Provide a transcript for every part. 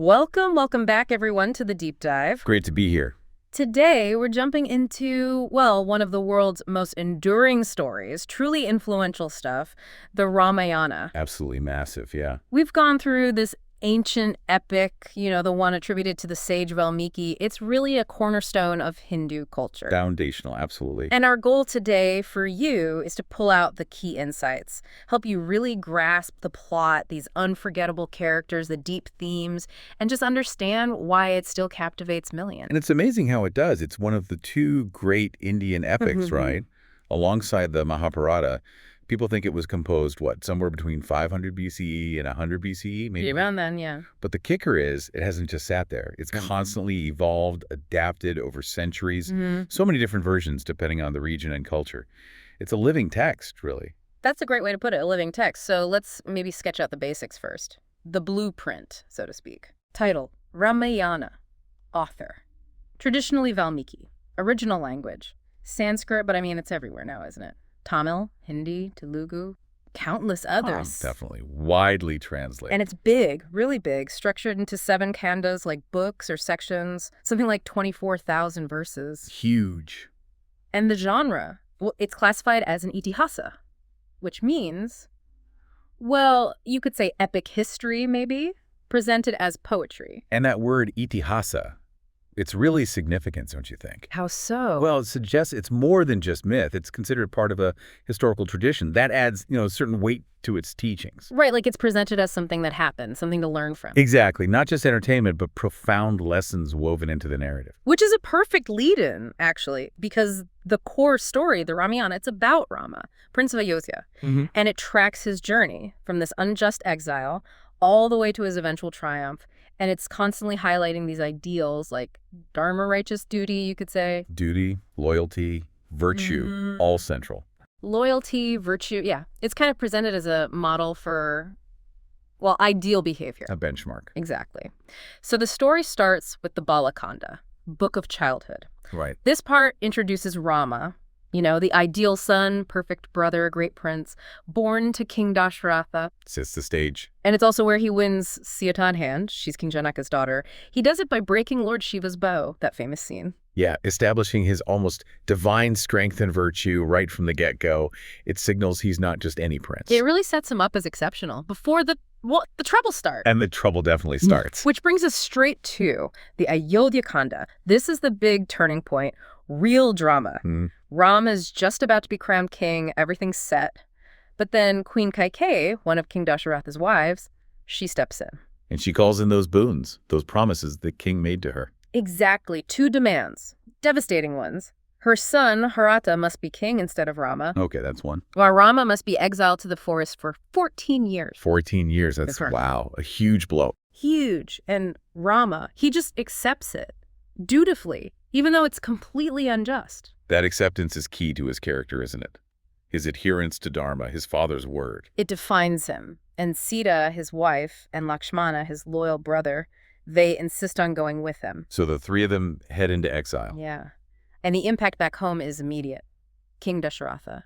Welcome back, everyone, to the Deep Dive. Great to be here. Today, we're jumping into, well, one of the world's most enduring stories, truly influential stuff, the Ramayana. Absolutely massive, yeah. We've gone through this ancient epic, the one attributed to the sage Valmiki. It's really a cornerstone of Hindu culture. Foundational, absolutely. And our goal today for you is to pull out the key insights, help you really grasp the plot, these unforgettable characters, the deep themes, and just understand why it still captivates millions. And it's amazing how it does. It's one of the two great Indian epics, right? Alongside the Mahabharata. People think it was composed, somewhere between 500 BCE and 100 BCE, maybe? Around then, yeah. But the kicker is, it hasn't just sat there. It's constantly evolved, adapted over centuries. So many different versions depending on the region and culture. It's a living text, really. That's a great way to put it, a living text. So let's maybe sketch out the basics first. The blueprint, so to speak. Title, Ramayana. Author, traditionally Valmiki. Original language, Sanskrit, but it's everywhere now, isn't it? Tamil, Hindi, Telugu, countless others. Definitely. Widely translated. And it's big, really big, structured into 7 Kandas, like books or sections, something like 24,000 verses. Huge. And the genre, well, it's classified as an itihasa, which means, well, you could say epic history, maybe, presented as poetry. And that word itihasa, it's really significant, don't you think? How so? Well, it suggests it's more than just myth. It's considered part of a historical tradition. That adds, a certain weight to its teachings. Right, like it's presented as something that happened, something to learn from. Exactly. Not just entertainment, but profound lessons woven into the narrative. Which is a perfect lead-in, actually, because the core story, the Ramayana, it's about Rama, Prince of Ayodhya. And it tracks his journey from this unjust exile all the way to his eventual triumph. And it's constantly highlighting these ideals like dharma, righteous duty, you could say. Duty, loyalty, virtue, all central. Loyalty, virtue, yeah. It's kind of presented as a model for, well, ideal behavior. A benchmark. Exactly. So the story starts with the Balakanda, Book of Childhood. Right. This part introduces Rama, the ideal son, perfect brother, great prince, born to King Dashratha. Sets the stage. And it's also where he wins Sita in hand. She's King Janaka's daughter. He does it by breaking Lord Shiva's bow, that famous scene. Yeah, establishing his almost divine strength and virtue right from the get-go. It signals he's not just any prince. It really sets him up as exceptional before the trouble starts. And the trouble definitely starts. Which brings us straight to the Ayodhya Kanda. This is the big turning point, real drama. Rama is just about to be crowned king, everything's set. But then Queen Kaikeyi, one of King Dasharatha's wives, she steps in. And she calls in those boons, those promises the king made to her. Exactly. 2 demands. Devastating ones. Her son, Bharata, must be king instead of Rama. Okay, that's one. While Rama must be exiled to the forest for 14 years. 14 years, that's wow, a huge blow. Huge. And Rama, he just accepts it, dutifully, even though it's completely unjust. That acceptance is key to his character, isn't it? His adherence to dharma, his father's word. It defines him. And Sita, his wife, and Lakshmana, his loyal brother, they insist on going with him. So the 3 of them head into exile. Yeah. And the impact back home is immediate. King Dasharatha.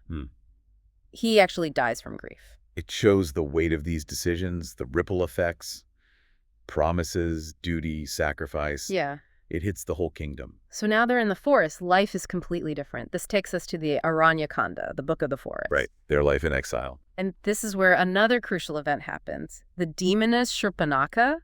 He actually dies from grief. It shows the weight of these decisions, the ripple effects, promises, duty, sacrifice. Yeah. It hits the whole kingdom. So now they're in the forest. Life is completely different. This takes us to the Aranyakanda, the Book of the Forest. Right. Their life in exile. And this is where another crucial event happens. The demoness Shurpanakha,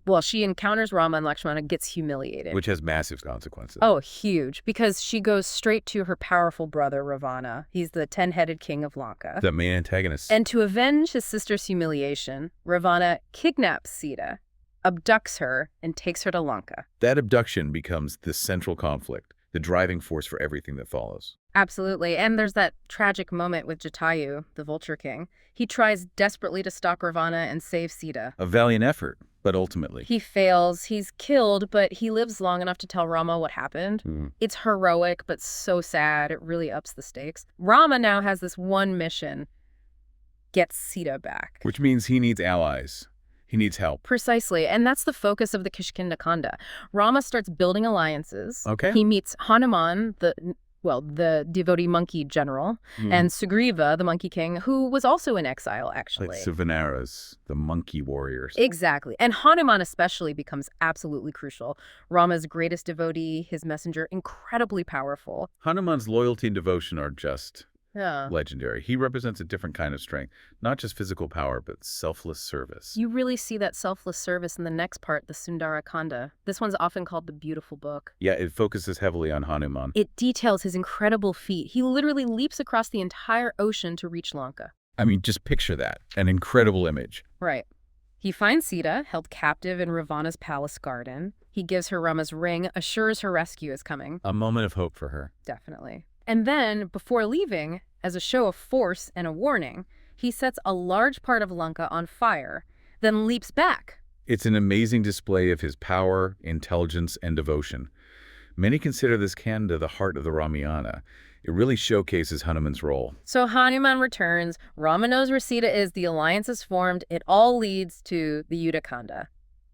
well, she encounters Rama and Lakshmana, gets humiliated. Which has massive consequences. Oh, huge. Because she goes straight to her powerful brother, Ravana. He's the 10-headed king of Lanka. The main antagonist. And to avenge his sister's humiliation, Ravana kidnaps Sita, abducts her, and takes her to Lanka. That abduction becomes the central conflict, the driving force for everything that follows. Absolutely. And there's that tragic moment with Jatayu, the Vulture King. He tries desperately to stalk Ravana and save Sita. A valiant effort, but ultimately. He fails. He's killed, but he lives long enough to tell Rama what happened. It's heroic, but so sad. It really ups the stakes. Rama now has this one mission: get Sita back. Which means he needs allies. He needs help. Precisely. And that's the focus of the Kishkinda Kanda. Rama starts building alliances. Okay. He meets Hanuman, the well, the devotee monkey general, and Sugriva, the monkey king, who was also in exile, actually. Like Savanaras, the monkey warriors. Exactly. And Hanuman especially becomes absolutely crucial. Rama's greatest devotee, his messenger, incredibly powerful. Hanuman's loyalty and devotion are just Yeah. legendary. He represents a different kind of strength, not just physical power, but selfless service. You really see that selfless service in the next part, the Sundara Kanda. This one's often called the Beautiful Book. Yeah, it focuses heavily on Hanuman. It details his incredible feat. He literally leaps across the entire ocean to reach Lanka. I mean, just picture that. An incredible image. Right. He finds Sita, held captive in Ravana's palace garden. He gives her Rama's ring, assures her rescue is coming. A moment of hope for her. Definitely. And then, before leaving, as a show of force and a warning, he sets a large part of Lanka on fire, then leaps back. It's an amazing display of his power, intelligence, and devotion. Many consider this Kanda the heart of the Ramayana. It really showcases Hanuman's role. So Hanuman returns, Rama knows where Sita is, the alliance is formed, it all leads to the Yuddhakanda,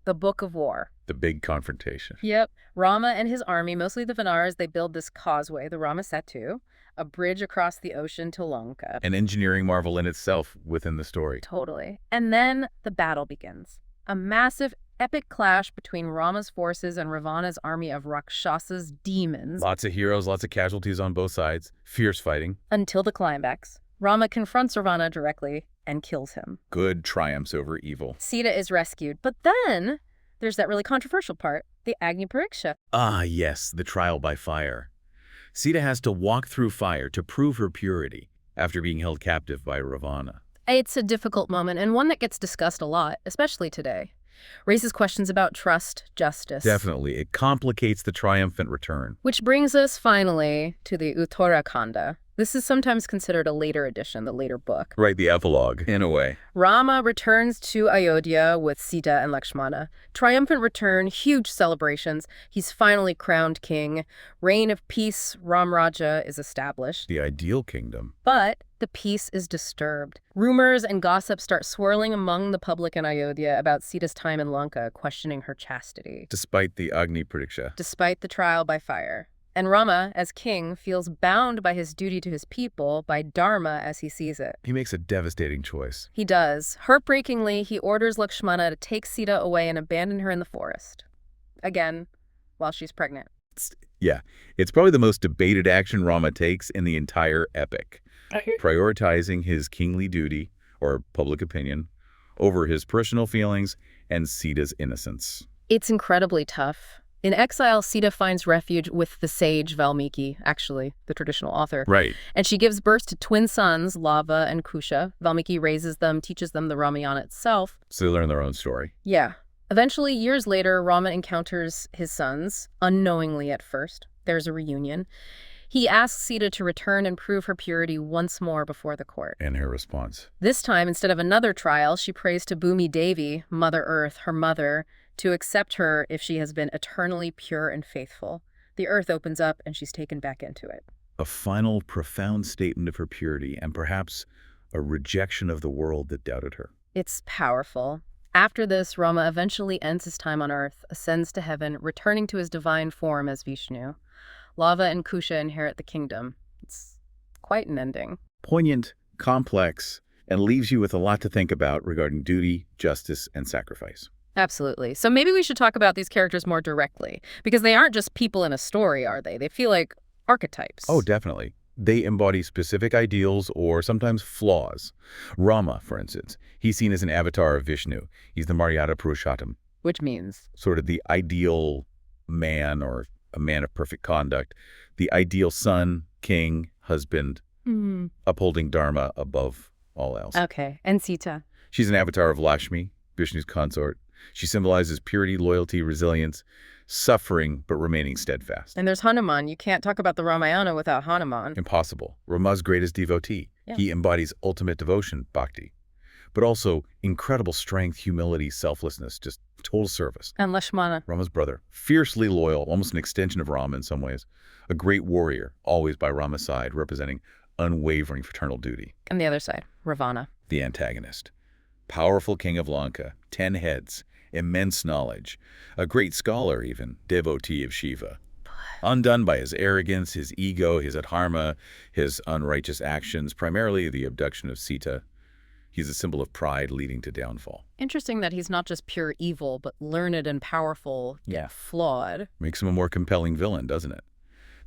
the Book of War. The big confrontation. Yep. Rama and his army, mostly the Vanaras, they build this causeway, the Rama Setu, a bridge across the ocean to Lanka. An engineering marvel in itself within the story. Totally. And then the battle begins. A massive, epic clash between Rama's forces and Ravana's army of Rakshasas, demons. Lots of heroes, lots of casualties on both sides. Fierce fighting. Until the climax. Rama confronts Ravana directly and kills him. Good triumphs over evil. Sita is rescued. But then there's that really controversial part, the Agni Pariksha. Ah, yes, the trial by fire. Sita has to walk through fire to prove her purity after being held captive by Ravana. It's a difficult moment and one that gets discussed a lot, especially today. Raises questions about trust, justice. Definitely. It complicates the triumphant return. Which brings us finally to the Uttarakhanda. This is sometimes considered a later edition, the later book. Right, the epilogue, in a way. Rama returns to Ayodhya with Sita and Lakshmana. Triumphant return, huge celebrations. He's finally crowned king. Reign of peace, Ram Raja, is established. The ideal kingdom. But the peace is disturbed. Rumors and gossip start swirling among the public in Ayodhya about Sita's time in Lanka, questioning her chastity. Despite the Agni Pariksha. Despite the trial by fire. And Rama, as king, feels bound by his duty to his people, by dharma as he sees it. He makes a devastating choice. He does. Heartbreakingly, he orders Lakshmana to take Sita away and abandon her in the forest. Again, while she's pregnant. It's probably the most debated action Rama takes in the entire epic. Prioritizing his kingly duty, or public opinion, over his personal feelings and Sita's innocence. It's incredibly tough. In exile, Sita finds refuge with the sage Valmiki, actually, the traditional author. Right. And she gives birth to twin sons, Lava and Kusha. Valmiki raises them, teaches them the Ramayana itself. So they learn their own story. Yeah. Eventually, years later, Rama encounters his sons, unknowingly at first. There's a reunion. He asks Sita to return and prove her purity once more before the court. And her response. This time, instead of another trial, she prays to Bhumi Devi, Mother Earth, her mother, to accept her if she has been eternally pure and faithful. The earth opens up and she's taken back into it. A final, profound statement of her purity and perhaps a rejection of the world that doubted her. It's powerful. After this, Rama eventually ends his time on earth, ascends to heaven, returning to his divine form as Vishnu. Lava and Kusha inherit the kingdom. It's quite an ending. Poignant, complex, and leaves you with a lot to think about regarding duty, justice, and sacrifice. Absolutely. So maybe we should talk about these characters more directly, because they aren't just people in a story, are they? They feel like archetypes. Oh, definitely. They embody specific ideals or sometimes flaws. Rama, for instance, he's seen as an avatar of Vishnu. He's the Maryada Purushottam. Which means? Sort of the ideal man or a man of perfect conduct. The ideal son, king, husband, upholding dharma above all else. Okay. And Sita? She's an avatar of Lakshmi, Vishnu's consort. She symbolizes purity, loyalty, resilience, suffering, but remaining steadfast. And there's Hanuman. You can't talk about the Ramayana without Hanuman. Impossible. Rama's greatest devotee. Yeah. He embodies ultimate devotion, bhakti, but also incredible strength, humility, selflessness, just total service. And Lakshmana. Rama's brother. Fiercely loyal, almost an extension of Rama in some ways. A great warrior, always by Rama's side, representing unwavering fraternal duty. And the other side, Ravana. The antagonist. Powerful king of Lanka, 10 heads, immense knowledge, a great scholar even, devotee of Shiva. Undone by his arrogance, his ego, his dharma, his unrighteous actions, primarily the abduction of Sita. He's a symbol of pride leading to downfall. Interesting that he's not just pure evil, but learned and powerful, yet flawed. Makes him a more compelling villain, doesn't it?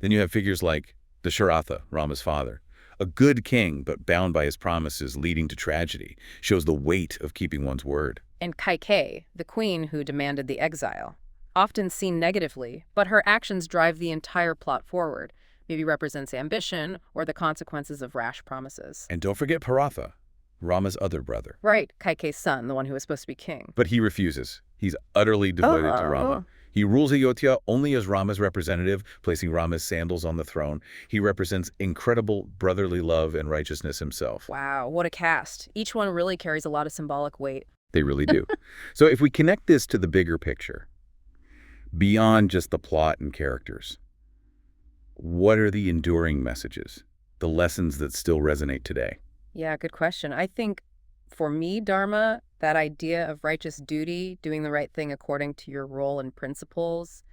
Then you have figures like Dasharatha, Rama's father. A good king, but bound by his promises, leading to tragedy, shows the weight of keeping one's word. And Kaikeyi, the queen who demanded the exile. Often seen negatively, but her actions drive the entire plot forward. Maybe represents ambition or the consequences of rash promises. And don't forget Paratha, Rama's other brother. Right, Kaikeyi's son, the one who was supposed to be king. But he refuses. He's utterly devoted to Rama. He rules Ayodhya only as Rama's representative, placing Rama's sandals on the throne. He represents incredible brotherly love and righteousness himself. Wow, what a cast. Each one really carries a lot of symbolic weight. They really do. So if we connect this to the bigger picture, beyond just the plot and characters, what are the enduring messages, the lessons that still resonate today? Yeah, good question. I think for me, dharma, that idea of righteous duty, doing the right thing according to your role and principles,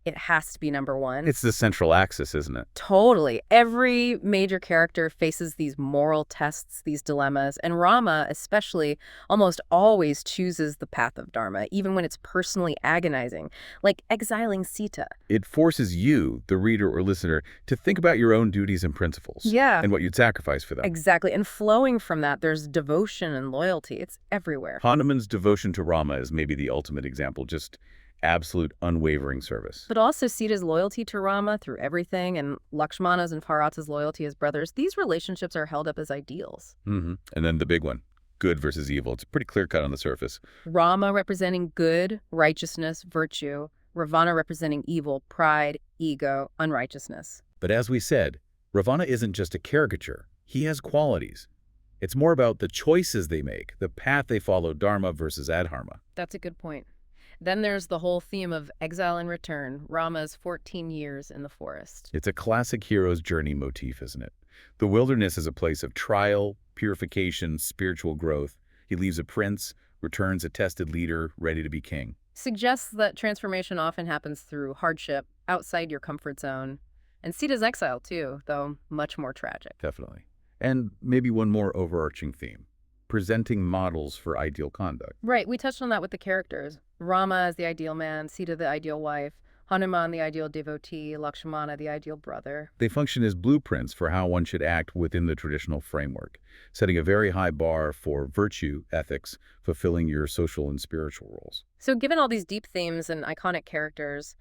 it has to be number one. It's the central axis, isn't it? Totally. Every major character faces these moral tests, these dilemmas, and Rama especially almost always chooses the path of dharma, even when it's personally agonizing, like exiling Sita. It forces you, the reader or listener, to think about your own duties and principles. Yeah. And what you'd sacrifice for them. Exactly. And flowing from that, there's devotion and loyalty. It's everywhere. Hanuman's devotion to Rama is maybe the ultimate example, just absolute unwavering service. But also Sita's loyalty to Rama through everything, and Lakshmana's and Bharata's loyalty as brothers, these relationships are held up as ideals. And then the big one, good versus evil. It's pretty clear-cut on the surface. Rama representing good, righteousness, virtue. Ravana representing evil, pride, ego, unrighteousness. But as we said, Ravana isn't just a caricature. He has qualities. It's more about the choices they make, the path they follow, dharma versus adharma. That's a good point. Then there's the whole theme of exile and return, Rama's 14 years in the forest. It's a classic hero's journey motif, isn't it? The wilderness is a place of trial, purification, spiritual growth. He leaves a prince, returns a tested leader, ready to be king. Suggests that transformation often happens through hardship, outside your comfort zone. And Sita's exile, too, though much more tragic. Definitely. And maybe one more overarching theme. Presenting models for ideal conduct. Right, we touched on that with the characters. Rama as the ideal man, Sita the ideal wife, Hanuman the ideal devotee, Lakshmana the ideal brother. They function as blueprints for how one should act within the traditional framework, setting a very high bar for virtue, ethics, fulfilling your social and spiritual roles. So given all these deep themes and iconic characters,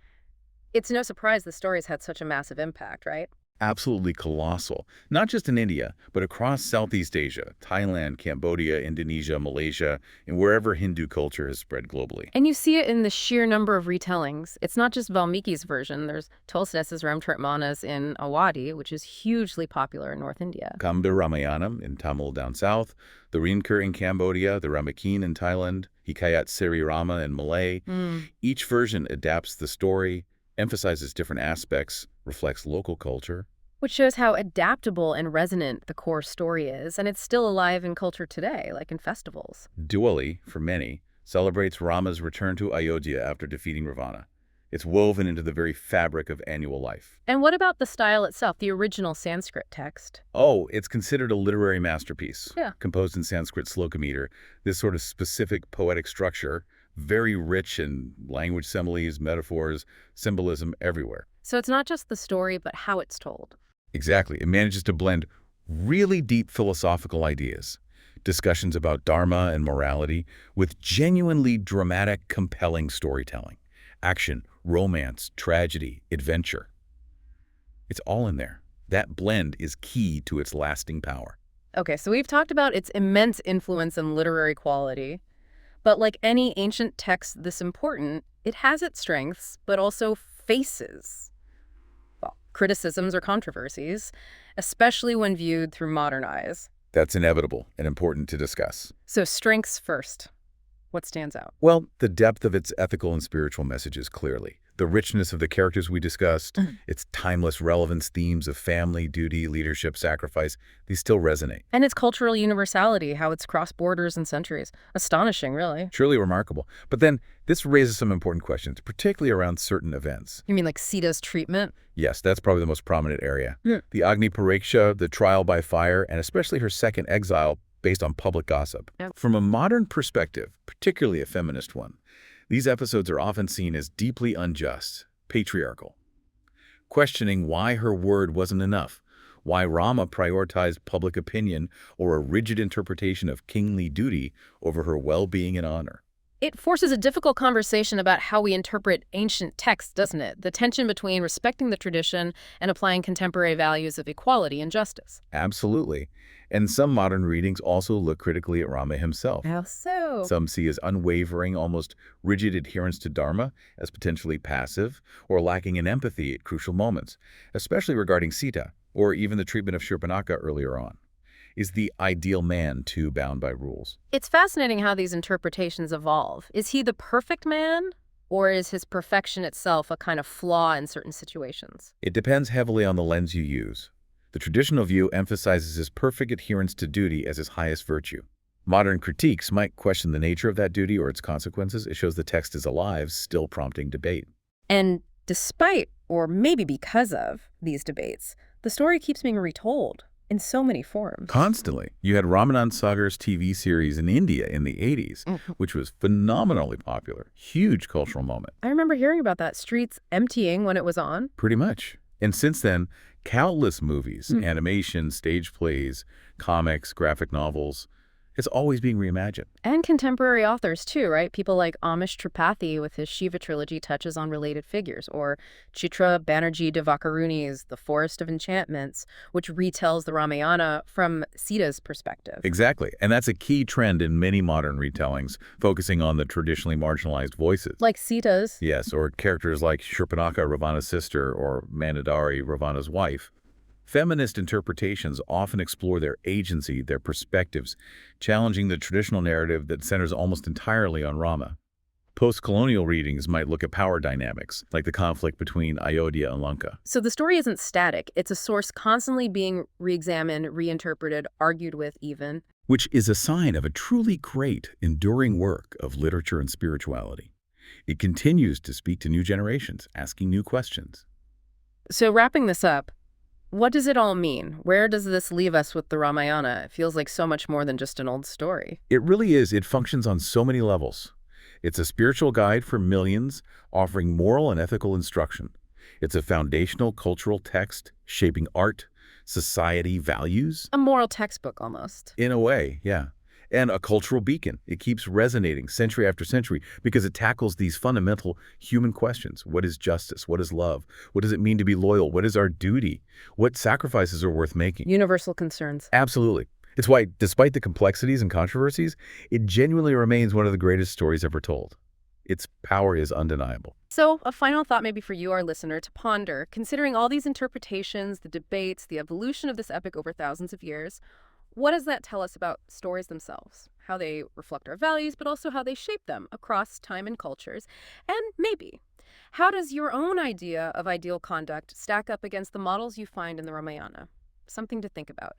it's no surprise the stories had such a massive impact, right? Absolutely colossal, not just in India, but across Southeast Asia, Thailand, Cambodia, Indonesia, Malaysia, and wherever Hindu culture has spread globally. And you see it in the sheer number of retellings. It's not just Valmiki's version. There's Tulsidas' Ramcharitmanas in Awadhi, which is hugely popular in North India. Kamba Ramayana in Tamil down south, the Rinker in Cambodia, the Ramakien in Thailand, Hikayat Sri Rama in Malay. Each version adapts the story, emphasizes different aspects, reflects local culture. Which shows how adaptable and resonant the core story is, and it's still alive in culture today, like in festivals. Diwali, for many, celebrates Rama's return to Ayodhya after defeating Ravana. It's woven into the very fabric of annual life. And what about the style itself, the original Sanskrit text? Oh, it's considered a literary masterpiece. Yeah. Composed in Sanskrit sloka meter, this sort of specific poetic structure, very rich in language similes, metaphors, symbolism everywhere. So it's not just the story, but how it's told. Exactly. It manages to blend really deep philosophical ideas, discussions about dharma and morality, with genuinely dramatic, compelling storytelling. Action, romance, tragedy, adventure. It's all in there. That blend is key to its lasting power. Okay, so we've talked about its immense influence and literary quality. But like any ancient text this important, it has its strengths, but also faces, well, criticisms or controversies, especially when viewed through modern eyes. That's inevitable and important to discuss. So strengths first. What stands out? Well, the depth of its ethical and spiritual messages, clearly. The richness of the characters we discussed, its timeless relevance, themes of family, duty, leadership, sacrifice, these still resonate. And its cultural universality, how it's crossed borders and centuries. Astonishing, really. Truly remarkable. But then this raises some important questions, particularly around certain events. You mean like Sita's treatment? Yes, that's probably the most prominent area. Yeah. The Agni Pariksha, the trial by fire, and especially her second exile based on public gossip. Yep. From a modern perspective, particularly a feminist one, these episodes are often seen as deeply unjust, patriarchal, questioning why her word wasn't enough, why Rama prioritized public opinion or a rigid interpretation of kingly duty over her well-being and honor. It forces a difficult conversation about how we interpret ancient texts, doesn't it? The tension between respecting the tradition and applying contemporary values of equality and justice. Absolutely. And some modern readings also look critically at Rama himself. How so? Some see his unwavering, almost rigid adherence to dharma as potentially passive or lacking in empathy at crucial moments, especially regarding Sita, or even the treatment of Shurpanakha earlier on. Is the ideal man too bound by rules? It's fascinating how these interpretations evolve. Is he the perfect man, or is his perfection itself a kind of flaw in certain situations? It depends heavily on the lens you use. The traditional view emphasizes his perfect adherence to duty as his highest virtue. Modern critiques might question the nature of that duty or its consequences. It shows the text is alive, still prompting debate. And despite, or maybe because of, these debates, the story keeps being retold in so many forms. Constantly. You had Ramanand Sagar's TV series in India in the 80s, which was phenomenally popular. Huge cultural moment. I remember hearing about that, streets emptying when it was on. Pretty much. And since then, countless movies, animation, stage plays, comics, graphic novels, it's always being reimagined. And contemporary authors, too, right? People like Amish Tripathi with his Shiva trilogy touches on related figures, or Chitra Banerjee Divakaruni's The Forest of Enchantments, which retells the Ramayana from Sita's perspective. Exactly. And that's a key trend in many modern retellings, focusing on the traditionally marginalized voices. Like Sita's. Yes, or characters like Shurpanakha, Ravana's sister, or Mandodari, Ravana's wife. Feminist interpretations often explore their agency, their perspectives, challenging the traditional narrative that centers almost entirely on Rama. Post-colonial readings might look at power dynamics, like the conflict between Ayodhya and Lanka. So the story isn't static. It's a source constantly being re-examined, reinterpreted, argued with even. Which is a sign of a truly great, enduring work of literature and spirituality. It continues to speak to new generations, asking new questions. So wrapping this up, what does it all mean? Where does this leave us with the Ramayana? It feels like so much more than just an old story. It really is. It functions on so many levels. It's a spiritual guide for millions, offering moral and ethical instruction. It's a foundational cultural text, shaping art, society, values. A moral textbook, almost. In a way, yeah. And a cultural beacon. It keeps resonating century after century because it tackles these fundamental human questions. What is justice? What is love? What does it mean to be loyal? What is our duty? What sacrifices are worth making? Universal concerns. Absolutely. It's why, despite the complexities and controversies, it genuinely remains one of the greatest stories ever told. Its power is undeniable. So, a final thought maybe for you, our listener, to ponder, considering all these interpretations, the debates, the evolution of this epic over thousands of years. What does that tell us about stories themselves? How they reflect our values, but also how they shape them across time and cultures? And maybe, how does your own idea of ideal conduct stack up against the models you find in the Ramayana? Something to think about.